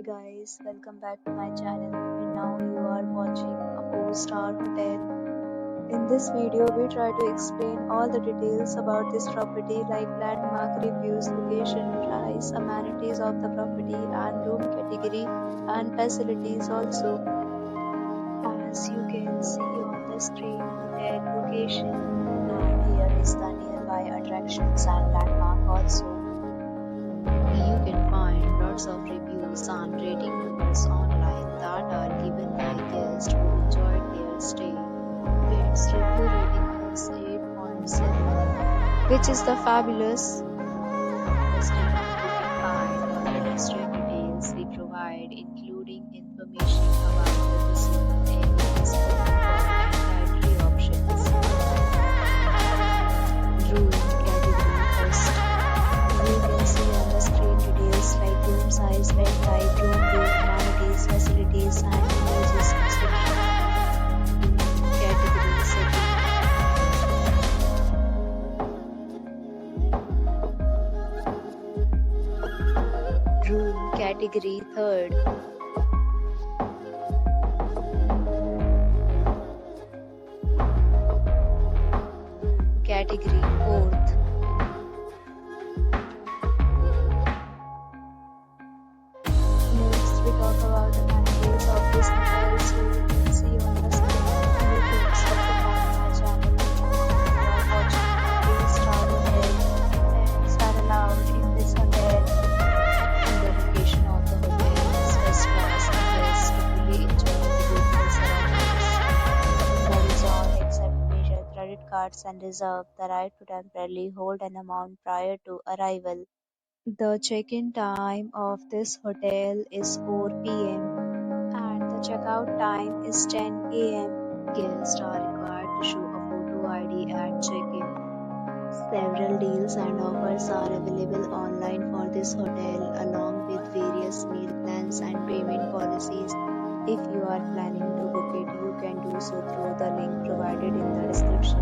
Hey guys, welcome back to my channel and now you are watching a 4-star hotel. In this video, we try to explain all the details about this property like landmark reviews, location, price, amenities of the property and room category and facilities also. As you can see on the screen, hotel location and here is the nearby attractions and landmark also. You can find lots of reviews and rating numbers online that are given by guests who enjoyed their stay. Its review rating is 8.7, which is the fabulous. Listing you can find all the restaurant details we provide, including information about the visit areas, and dietary options. Room category first. You can see on the screen details like room size, bed type, room view, amenities, facilities, and images description. Category second. Room category third. Category fourth. Next, we talk about the amenities of this hotel. So you can see on the screen everything except for my channel. You are watching a 3-star hotel. Pets are allowed in this hotel. And the location of the hotel is first class and guests to fully enjoy the beautiful surroundings. That is all except major credit cards and reserve the right to temporarily hold an amount prior to arrival. The check-in time of this hotel is 4 p.m. and the checkout time is 10 a.m. Guests are required to show a photo ID at check-in. Several deals and offers are available online for this hotel along with various meal plans and payment policies. If you are planning to book it, you can do so through the link provided in the description.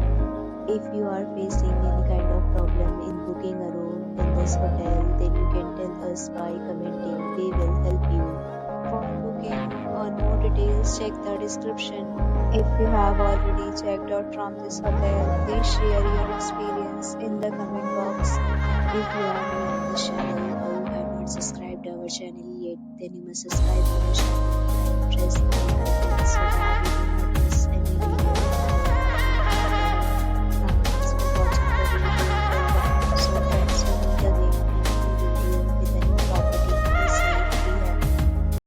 If you are facing any kind of problem in booking a room in this hotel, then you can tell us by commenting. We will help you. For booking or more details, check the description. If you have already checked out from this hotel, please share your experience in the comment box. If you are new on this channel or you have not subscribed our channel yet, then you must subscribe our channel and press the bell icon so that you